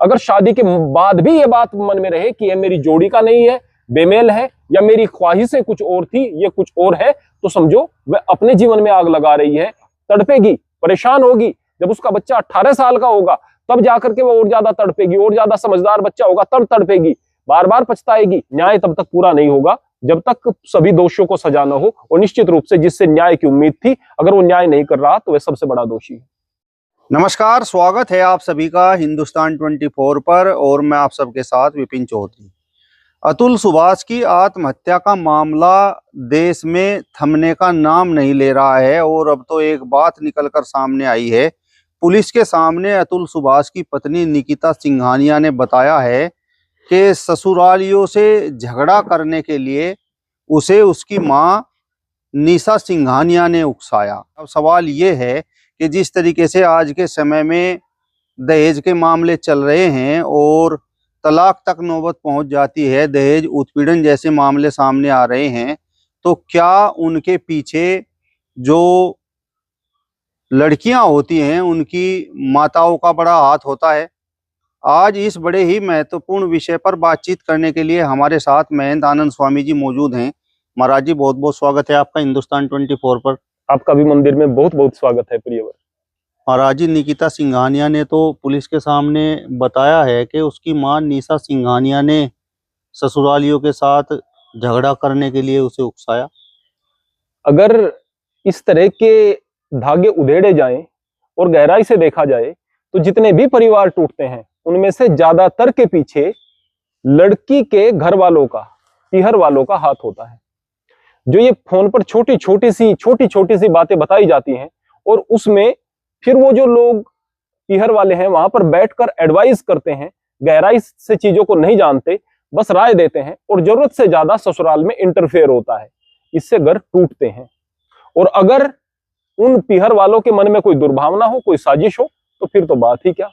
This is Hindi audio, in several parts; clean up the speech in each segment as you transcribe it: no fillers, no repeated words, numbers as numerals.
अगर शादी के बाद भी ये बात मन में रहे कि ये मेरी जोड़ी का नहीं है, बेमेल है, या मेरी ख्वाहिशें कुछ और थी, ये कुछ और है, तो समझो वह अपने जीवन में आग लगा रही है, तड़पेगी, परेशान होगी। जब उसका बच्चा 18 साल का होगा तब जाकर के वो और ज्यादा तड़पेगी, और ज्यादा समझदार बच्चा होगा तब तड़पेगी, बार बार पछताएगी। न्याय तब तक पूरा नहीं होगा जब तक सभी दोषियों को सजा न हो, और निश्चित रूप से जिससे न्याय की उम्मीद थी, अगर वो न्याय नहीं कर रहा तो वह सबसे बड़ा दोषी है। नमस्कार, स्वागत है आप सभी का हिंदुस्तान 24 पर, और मैं आप सबके साथ विपिन चौधरी। अतुल सुभाष की आत्महत्या का मामला देश में थमने का नाम नहीं ले रहा है, और अब तो एक बात निकलकर सामने आई है। पुलिस के सामने अतुल सुभाष की पत्नी निकिता सिंघानिया ने बताया है कि ससुरालियों से झगड़ा करने के लिए उसे उसकी मां निशा सिंघानिया ने उकसाया। अब सवाल ये है कि जिस तरीके से आज के समय में दहेज के मामले चल रहे हैं और तलाक तक नौबत पहुंच जाती है, दहेज उत्पीड़न जैसे मामले सामने आ रहे हैं, तो क्या उनके पीछे जो लड़कियां होती हैं उनकी माताओं का बड़ा हाथ होता है? आज इस बड़े ही महत्वपूर्ण विषय पर बातचीत करने के लिए हमारे साथ महंत आनंद स्वामी जी मौजूद हैं। महाराज जी, बहुत बहुत स्वागत है आपका हिंदुस्तान 24 पर। आपका भी मंदिर में बहुत बहुत स्वागत है प्रियवर। महाराज जी, निकिता सिंघानिया ने तो पुलिस के सामने बताया है कि उसकी मां निशा सिंघानिया ने ससुरालियों के साथ झगड़ा करने के लिए उसे उकसाया। अगर इस तरह के धागे उधेड़े जाएं और गहराई से देखा जाए तो जितने भी परिवार टूटते हैं उनमें से ज्यादातर के पीछे लड़की के घर वालों का, पीहर वालों का हाथ होता है। जो ये फोन पर छोटी छोटी सी बातें बताई जाती हैं, और उसमें फिर वो जो लोग पीहर वाले हैं वहां पर बैठकर एडवाइस करते हैं, गहराई से चीजों को नहीं जानते, बस राय देते हैं, और जरूरत से ज्यादा ससुराल में इंटरफेयर होता है। इससे घर टूटते हैं। और अगर उन पीहर वालों के मन में कोई दुर्भावना हो, कोई साजिश हो, तो फिर तो बात ही क्या।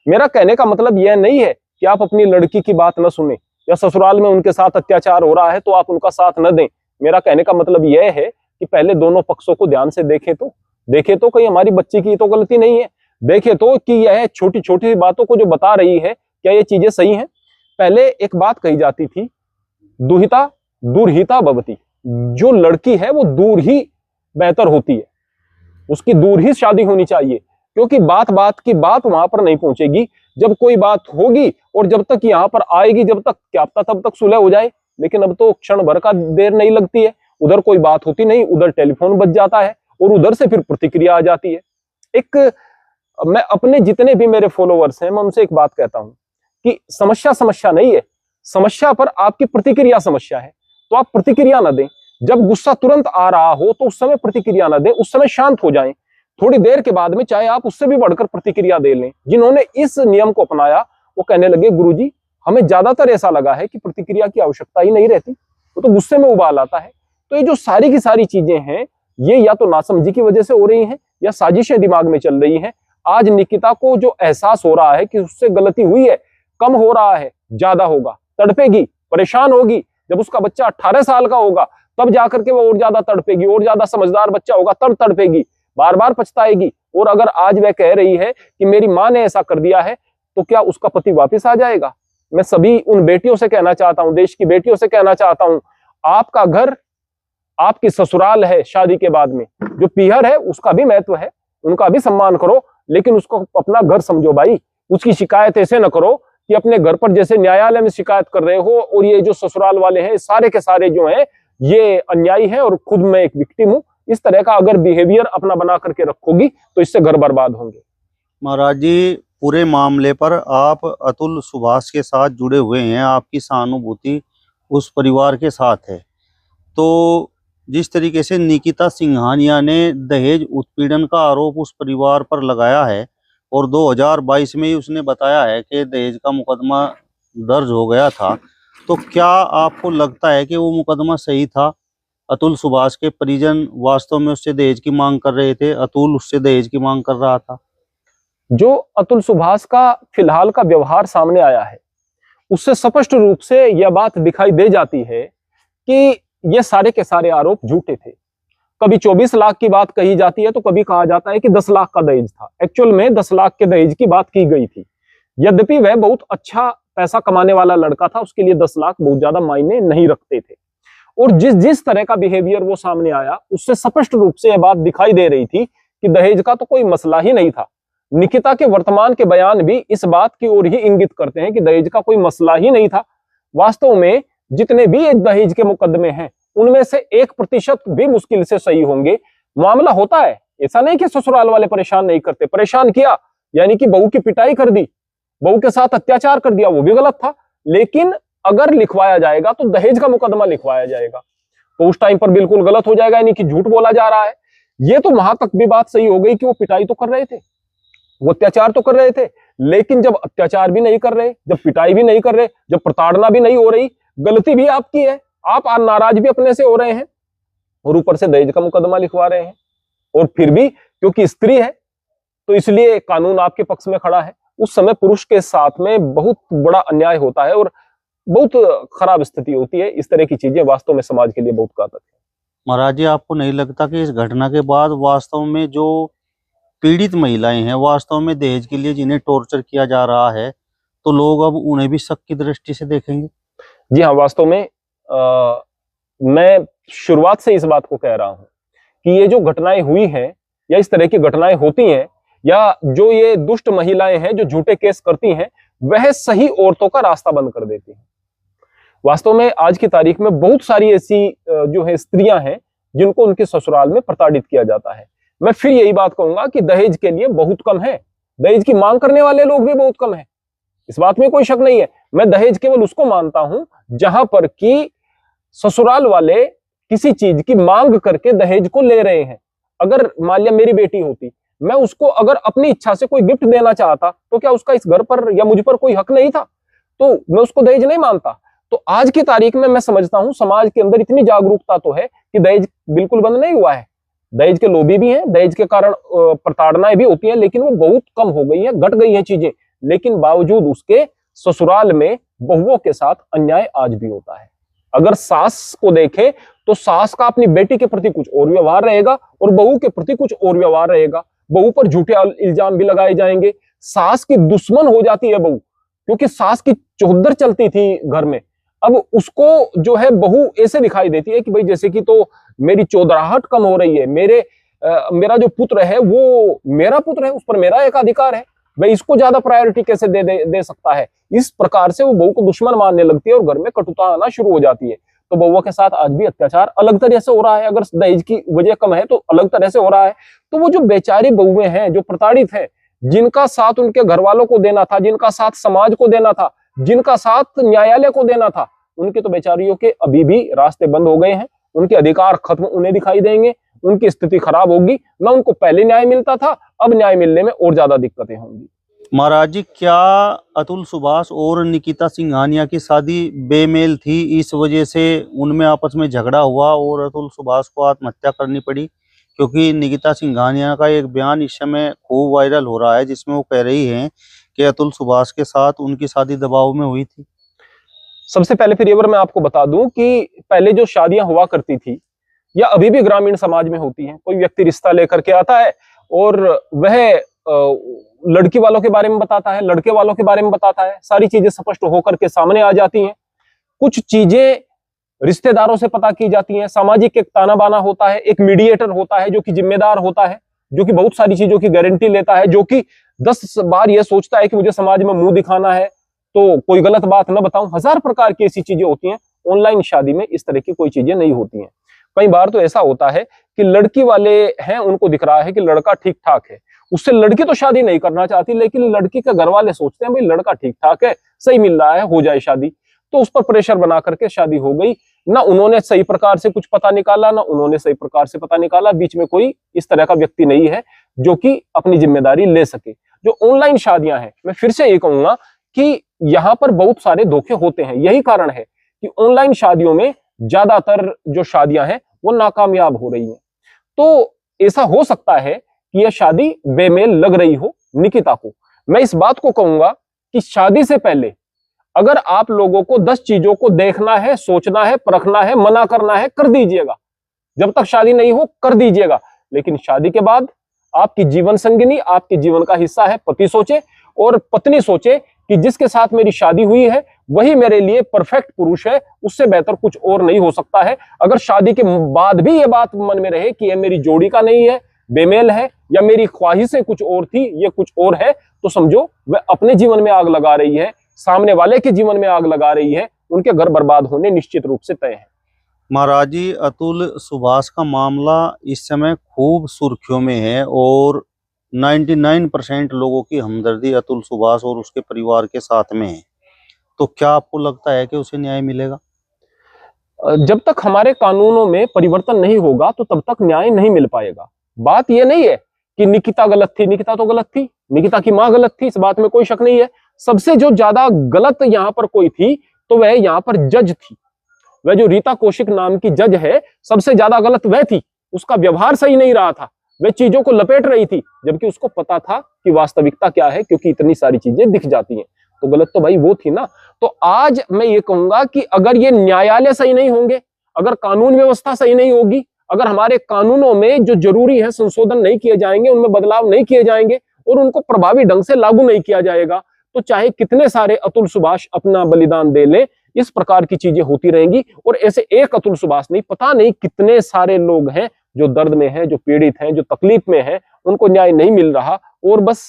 मेरा कहने का मतलब यह नहीं है कि आप अपनी लड़की की बात न सुने, या ससुराल में उनके साथ अत्याचार हो रहा है तो आप उनका साथ न दें। मेरा कहने का मतलब यह है कि पहले दोनों पक्षों को ध्यान से देखें तो कहीं हमारी बच्ची की तो गलती नहीं है। देखें तो कि यह छोटी छोटी बातों को जो बता रही है, क्या ये चीजें सही हैं। पहले एक बात कही जाती थी, दुहिता दूरहिता भवति। जो लड़की है वो दूर ही बेहतर होती है, उसकी दूर ही शादी होनी चाहिए, क्योंकि बात की बात वहां पर नहीं पहुंचेगी। जब कोई बात होगी और जब तक यहाँ पर आएगी, जब तक क्या पता तब तक सुलह हो जाए। लेकिन अब तो क्षण भर का देर नहीं लगती है, उधर कोई बात होती नहीं, उधर टेलीफोन बज जाता है और उधर से फिर प्रतिक्रिया आ जाती है। मैं अपने जितने भी मेरे फॉलोवर्स हैं, मैं उनसे एक बात कहता हूं कि समस्या नहीं है, समस्या पर आपकी प्रतिक्रिया समस्या है। तो आप प्रतिक्रिया ना दें। जब गुस्सा तुरंत आ रहा हो तो उस समय प्रतिक्रिया ना दें, उस समय शांत हो जाएं। थोड़ी देर के बाद में चाहे आप उससे भी बढ़कर प्रतिक्रिया दे लें। जिन्होंने इस नियम को अपनाया वो कहने लगे, गुरुजी हमें ज्यादातर ऐसा लगा है कि प्रतिक्रिया की आवश्यकता ही नहीं रहती, वो तो गुस्से में उबाल आता है। तो ये जो सारी की सारी चीजें हैं, ये या तो नासमझी की वजह से हो रही हैं या साजिशें दिमाग में चल रही हैं। आज निकिता को जो एहसास हो रहा है कि उससे गलती हुई है, कम हो रहा है, ज्यादा होगा, तड़पेगी, परेशान होगी। जब उसका बच्चा 18 साल का होगा तब जाकर के वो और ज्यादा तड़पेगी, और ज्यादा समझदार बच्चा होगा तब तड़पेगी, बार बार पछताएगी। और अगर आज वह कह रही है कि मेरी मां ने ऐसा कर दिया है, तो क्या उसका पति वापस आ जाएगा? मैं सभी उन बेटियों से कहना चाहता हूं, देश की बेटियों से कहना चाहता हूं, आपका घर आपकी ससुराल है। शादी के बाद में जो पीहर है उसका भी महत्व है, उनका भी सम्मान करो, लेकिन उसको अपना घर समझो भाई। उसकी शिकायत ऐसे न करो कि अपने घर पर जैसे न्यायालय में शिकायत कर रहे हो, और ये जो ससुराल वाले हैं सारे के सारे जो हैं ये अन्यायी हैं और खुद मैं एक विक्टिम हूं। इस तरह का अगर बिहेवियर अपना बना करके रखोगी तो इससे घर बर्बाद होंगे। महाराज जी, पूरे मामले पर आप अतुल सुभाष के साथ जुड़े हुए हैं, आपकी सहानुभूति उस परिवार के साथ है। तो जिस तरीके से निकिता सिंघानिया ने दहेज उत्पीड़न का आरोप उस परिवार पर लगाया है, और 2022 में ही उसने बताया है कि दहेज का मुकदमा दर्ज हो गया था, तो क्या आपको लगता है कि वो मुकदमा सही था? अतुल सुभाष के परिजन वास्तव में उससे दहेज की मांग कर रहे थे, अतुल उससे दहेज की मांग कर रहा था? जो अतुल सुभाष का फिलहाल का व्यवहार सामने आया है, उससे स्पष्ट रूप से यह बात दिखाई दे जाती है कि ये सारे के सारे आरोप झूठे थे। कभी 24 लाख की बात कही जाती है तो कभी कहा जाता है कि 10 लाख का दहेज था। एक्चुअल में 10 लाख के दहेज की बात की गई थी। यद्यपि वह बहुत अच्छा पैसा कमाने वाला लड़का था, उसके लिए 10 लाख बहुत ज्यादा मायने नहीं रखते थे। और जिस जिस तरह का बिहेवियर वो सामने आया, उससे स्पष्ट रूप से यह बात दिखाई दे रही थी कि दहेज का तो कोई मसला ही नहीं था। निकिता के वर्तमान के बयान भी इस बात की ओर ही इंगित करते हैं कि दहेज का कोई मसला ही नहीं था। वास्तव में जितने भी दहेज के मुकदमे हैं, उनमें से 1% भी मुश्किल से सही होंगे। मामला होता है, ऐसा नहीं कि ससुराल वाले परेशान नहीं करते, परेशान किया, यानी कि बहू की पिटाई कर दी, बहू के साथ अत्याचार कर दिया, वो भी गलत था। लेकिन अगर लिखवाया जाएगा तो दहेज का मुकदमा लिखवाया जाएगा, तो उस टाइम पर बिल्कुल गलत हो जाएगा, यानी कि झूठ बोला जा रहा है। ये तो वहां तक भी बात सही हो गई कि वो पिटाई तो कर रहे थे, वो अत्याचार तो कर रहे थे, लेकिन जब अत्याचार भी नहीं कर रहे, जब पिटाई भी नहीं कर रहे, जब प्रताड़ना भी नहीं हो रही, गलती भी आपकी है, आप नाराज भी अपने से हो रहे हैं, और ऊपर से दहेज का मुकदमा लिखवा रहे हैं। और फिर भी क्योंकि स्त्री है तो इसलिए कानून आपके पक्ष में खड़ा है। उस समय पुरुष के साथ में बहुत बड़ा अन्याय होता है और बहुत खराब स्थिति होती है। इस तरह की चीजें वास्तव में समाज के लिए बहुत घातक है। महाराज जी, आपको नहीं लगता कि इस घटना के बाद वास्तव में जो पीड़ित महिलाएं हैं, वास्तव में दहेज के लिए जिन्हें टॉर्चर किया जा रहा है, तो लोग अब उन्हें भी शक की दृष्टि से देखेंगे? जी हाँ, वास्तव में मैं शुरुआत से इस बात को कह रहा हूं कि ये जो घटनाएं हुई हैं या इस तरह की घटनाएं होती हैं, या जो ये दुष्ट महिलाएं हैं जो झूठे केस करती हैं, वह सही औरतों का रास्ता बंद कर देती हैं। वास्तव में आज की तारीख में बहुत सारी ऐसी जो है स्त्रियां हैं जिनको उनके ससुराल में प्रताड़ित किया जाता है। मैं फिर यही बात कहूंगा कि दहेज के लिए बहुत कम है, दहेज की मांग करने वाले लोग भी बहुत कम है, इस बात में कोई शक नहीं है। मैं दहेज केवल उसको मानता हूं जहां पर कि ससुराल वाले किसी चीज की मांग करके दहेज को ले रहे हैं। अगर मान लिया मेरी बेटी होती, मैं उसको अगर अपनी इच्छा से कोई गिफ्ट देना चाहता, तो क्या उसका इस घर पर या मुझ पर कोई हक नहीं था? तो मैं उसको दहेज नहीं मानता। तो आज की तारीख में मैं समझता हूं समाज के अंदर इतनी जागरूकता तो है कि दहेज बिल्कुल बंद नहीं हुआ है। दहेज के लोभी भी हैं, दहेज के कारण प्रताड़नाएं भी होती हैं, लेकिन वो बहुत कम हो गई है, घट गई है चीजें। लेकिन बावजूद उसके ससुराल में बहुओं के साथ अन्याय आज भी होता है। अगर सास को देखें तो सास का अपनी बेटी के प्रति कुछ और व्यवहार रहेगा और बहू के प्रति कुछ और व्यवहार रहेगा। बहू पर झूठे इल्जाम भी लगाए जाएंगे, सास की दुश्मन हो जाती है बहू, क्योंकि सास की चौधर चलती थी घर में। अब उसको जो है बहू ऐसे दिखाई देती है कि भाई जैसे कि तो मेरी चौधराहट कम हो रही है, मेरा जो पुत्र है वो मेरा पुत्र है, उस पर मेरा एक अधिकार है, भाई इसको ज्यादा प्रायोरिटी कैसे दे सकता है। इस प्रकार से वो बहू को दुश्मन मानने लगती है और घर में कटुता आना शुरू हो जाती है। तो बहुओं के साथ आज भी अत्याचार अलग तरह से हो रहा है। अगर दहेज की वजह कम है तो अलग तरह से हो रहा है। तो वो जो बेचारी बहुएं हैं, जो प्रताड़ित हैं, जिनका साथ उनके घर वालों को देना था, जिनका साथ समाज को देना था, जिनका साथ न्यायालय को देना था, उनके तो बेचारियों के अभी भी रास्ते बंद हो गए हैं। उनके अधिकार खत्म उन्हें दिखाई देंगे, उनकी स्थिति खराब होगी। ना उनको पहले न्याय मिलता था, अब न्याय मिलने में और ज्यादा दिक्कतें होंगी। महाराज जी, क्या अतुल सुभाष और निकिता सिंघानिया की शादी बेमेल थी, इस वजह से उनमें आपस में झगड़ा हुआ और अतुल सुभाष को आत्महत्या करनी पड़ी? क्योंकि निकिता सिंघानिया का एक बयान इस समय खूब वायरल हो रहा है, जिसमें वो कह रही हैं कि अतुल सुभाष के साथ उनकी शादी दबाव में हुई थी। सबसे पहले फिर मैं आपको बता दूं कि पहले जो शादियां हुआ करती थी या अभी भी ग्रामीण समाज में होती हैं, कोई व्यक्ति रिश्ता लेकर के आता है और वह लड़की वालों के बारे में बताता है, लड़के वालों के बारे में बताता है, सारी चीजें स्पष्ट होकर के सामने आ जाती हैं। कुछ चीजें रिश्तेदारों से पता की जाती हैं, सामाजिक एक ताना बाना होता है, एक मीडिएटर होता है जो कि जिम्मेदार होता है, जो कि बहुत सारी चीजों की गारंटी लेता है, जो कि 10 बार यह सोचता है कि मुझे समाज में मुंह दिखाना है तो कोई गलत बात न बताऊं। हजार प्रकार की ऐसी चीजें होती हैं। ऑनलाइन शादी में इस तरह की कोई चीजें नहीं होती हैं। कई बार तो ऐसा होता है कि लड़की वाले हैं, उनको दिख रहा है कि लड़का ठीक ठाक है, उससे लड़की तो शादी नहीं करना चाहती, लेकिन लड़की के घर वाले सोचते हैं भाई लड़का ठीक ठाक है, सही मिल रहा है, हो जाए शादी। तो उस पर प्रेशर बना करके शादी हो गई। ना उन्होंने सही प्रकार से कुछ पता निकाला, ना उन्होंने सही प्रकार से पता निकाला। बीच में कोई इस तरह का व्यक्ति नहीं है जो कि अपनी जिम्मेदारी ले सके। जो ऑनलाइन शादियां हैं, मैं फिर से ये कहूंगा कि यहाँ पर बहुत सारे धोखे होते हैं। यही कारण है कि ऑनलाइन शादियों में ज्यादातर जो शादियां हैं वो नाकामयाब हो रही हैं। तो ऐसा हो सकता है कि यह शादी बेमेल लग रही हो निकिता को। मैं इस बात को कहूंगा कि शादी से पहले अगर आप लोगों को 10 चीजों को देखना है, सोचना है, परखना है, मना करना है, कर दीजिएगा। जब तक शादी नहीं हो कर दीजिएगा। लेकिन शादी के बाद आपकी जीवन संगिनी आपके जीवन का हिस्सा है, पति सोचे। और पत्नी सोचे कि जिसके साथ मेरी शादी हुई है वही मेरे लिए परफेक्ट पुरुष है, उससे बेहतर कुछ और नहीं हो सकता है। अगर शादी के बाद भी ये बात मन में रहे कि ये मेरी जोड़ी का नहीं है, बेमेल है, या मेरी ख्वाहिशें कुछ और थी, ये कुछ और है, तो समझो वह अपने जीवन में आग लगा रही है, सामने वाले के जीवन में आग लगा रही है, उनके घर बर्बाद होने निश्चित रूप से तय है। महाराज जी, अतुल सुभाष का मामला इस समय खूब सुर्खियों में है और 99% लोगों की हमदर्दी अतुल सुभाष और उसके परिवार के साथ में है। तो क्या आपको लगता है कि उसे न्याय मिलेगा? जब तक हमारे कानूनों में परिवर्तन नहीं होगा तो तब तक न्याय नहीं मिल पाएगा। बात यह नहीं है कि निकिता गलत थी, निकिता तो गलत थी, निकिता की मां गलत थी, इस बात में कोई शक नहीं है। सबसे जो ज्यादा गलत यहाँ पर कोई थी तो वह यहाँ पर जज थी। वह जो रीता कौशिक नाम की जज है, सबसे ज्यादा गलत वह थी। उसका व्यवहार सही नहीं रहा था, वह चीजों को लपेट रही थी, जबकि उसको पता था कि वास्तविकता क्या है, क्योंकि इतनी सारी चीजें दिख जाती हैं। तो गलत तो भाई वो थी ना। तो आज मैं ये कहूंगा कि अगर ये न्यायालय सही नहीं होंगे, अगर कानून व्यवस्था सही नहीं होगी, अगर हमारे कानूनों में जो जरूरी है संशोधन नहीं किए जाएंगे, उनमें बदलाव नहीं किए जाएंगे और उनको प्रभावी ढंग से लागू नहीं किया जाएगा, तो चाहे कितने सारे अतुल सुभाष अपना बलिदान दे ले, इस प्रकार की चीजें होती रहेंगी। और ऐसे एक अतुल सुभाष नहीं, पता नहीं कितने सारे लोग हैं जो दर्द में हैं, जो पीड़ित हैं, जो तकलीफ में हैं, उनको न्याय नहीं मिल रहा और बस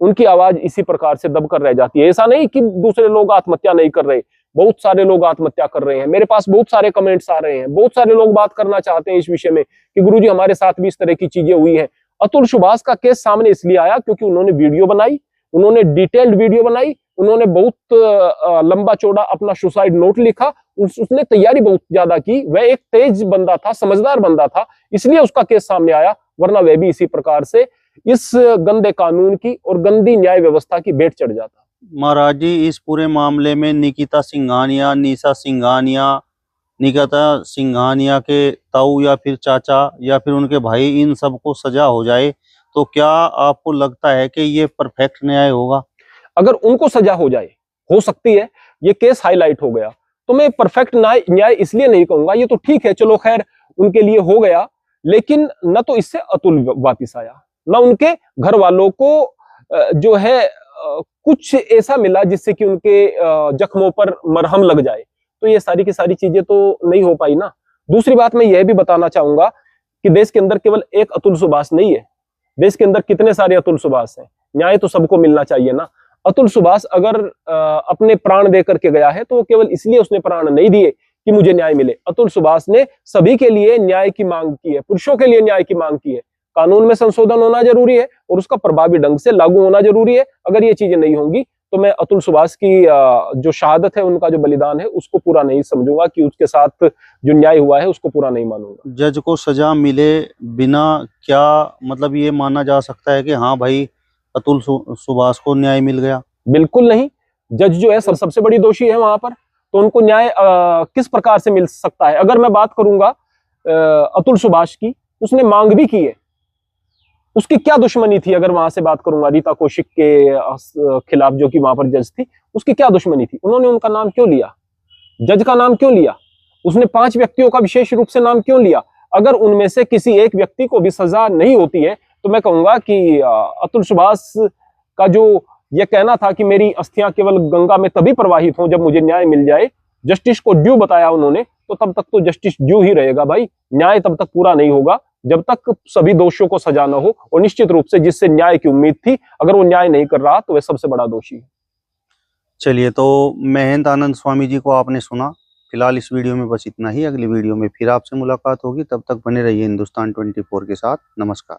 उनकी आवाज इसी प्रकार से दबकर रह जाती है। ऐसा नहीं कि दूसरे लोग आत्महत्या नहीं कर रहे, बहुत सारे लोग आत्महत्या कर रहे हैं। मेरे पास बहुत सारे कमेंट्स आ रहे हैं, बहुत सारे लोग बात करना चाहते हैं इस विषय में कि गुरुजी हमारे साथ भी इस तरह की चीजें हुई हैं। अतुल सुभाष का केस सामने इसलिए आया क्योंकि उन्होंने वीडियो बनाई, उन्होंने डिटेल्ड वीडियो बनाई, उन्होंने बहुत लंबा चौड़ा अपना सुसाइड नोट लिखा, उसने तैयारी बहुत ज्यादा की। वह एक तेज बंदा था, समझदार बंदा था, इसलिए उसका केस सामने आया, वरना वह भी इसी प्रकार से इस गंदे कानून की और गंदी न्याय व्यवस्था की भेंट चढ़ जाता। महाराज जी, इस पूरे मामले में निकिता सिंघानिया, निशा सिंघानिया, निकिता सिंघानिया के ताऊ या फिर चाचा या फिर उनके भाई, इन सबको सजा हो जाए तो क्या आपको लगता है कि ये परफेक्ट न्याय होगा? अगर उनको सजा हो जाए, हो सकती है ये केस हाईलाइट हो गया, तो मैं परफेक्ट न्याय इसलिए नहीं कहूंगा। ये तो ठीक है, चलो खैर उनके लिए हो गया, लेकिन न तो इससे अतुल वापिस आया, न उनके घर वालों को जो है कुछ ऐसा मिला जिससे कि उनके जख्मों पर मरहम लग जाए। तो ये सारी की सारी चीजें तो नहीं हो पाई ना। दूसरी बात मैं यह भी बताना चाहूंगा कि देश के अंदर केवल एक अतुल सुभाष नहीं है, देश के अंदर कितने सारे अतुल सुभाष हैं। न्याय तो सबको मिलना चाहिए ना। अतुल सुभाष अगर अपने प्राण दे करके गया है तो वो केवल इसलिए उसने प्राण नहीं दिए कि मुझे न्याय मिले। अतुल सुभाष ने सभी के लिए न्याय की मांग की है, पुरुषों के लिए न्याय की मांग की है। कानून में संशोधन होना जरूरी है और उसका प्रभावी ढंग से लागू होना जरूरी है। अगर ये चीजें नहीं होंगी तो मैं अतुल सुभाष की जो शहादत है, उनका जो बलिदान है, उसको पूरा नहीं समझूंगा, कि उसके साथ जो न्याय हुआ है उसको पूरा नहीं मानूंगा। जज को सजा मिले बिना क्या मतलब ये माना जा सकता है कि हाँ भाई अतुल सुभाष को न्याय मिल गया? बिल्कुल नहीं। जज जो है सबसे बड़ी दोषी है वहां पर, तो उनको न्याय किस प्रकार से मिल सकता है? अगर मैं बात करूंगा अतुल सुभाष की, उसने मांग भी की है, उसकी क्या दुश्मनी थी? अगर वहां से बात करूंगा रीता कौशिक के खिलाफ जो कि वहां पर जज थी, उसकी क्या दुश्मनी थी? उन्होंने उनका नाम क्यों लिया? जज का नाम क्यों लिया? उसने 5 व्यक्तियों का विशेष रूप से नाम क्यों लिया? अगर उनमें से किसी एक व्यक्ति को भी सजा नहीं होती है तो मैं कहूंगा कि अतुल सुभाष का जो यह कहना था कि मेरी अस्थियां केवल गंगा में तभी प्रवाहित हों जब मुझे न्याय मिल जाए, जस्टिस को ड्यू बताया उन्होंने, तो तब तक तो जस्टिस ड्यू ही रहेगा भाई। न्याय तब तक पूरा नहीं होगा जब तक सभी दोषियों को सजा न हो। और निश्चित रूप से जिससे न्याय की उम्मीद थी, अगर वो न्याय नहीं कर रहा तो वह सबसे बड़ा दोषी है। चलिए, तो महंत आनंद स्वामी जी को आपने सुना। फिलहाल इस वीडियो में बस इतना ही। अगली वीडियो में फिर आपसे मुलाकात होगी, तब तक बने रहिए हिंदुस्तान 24 के साथ। नमस्कार।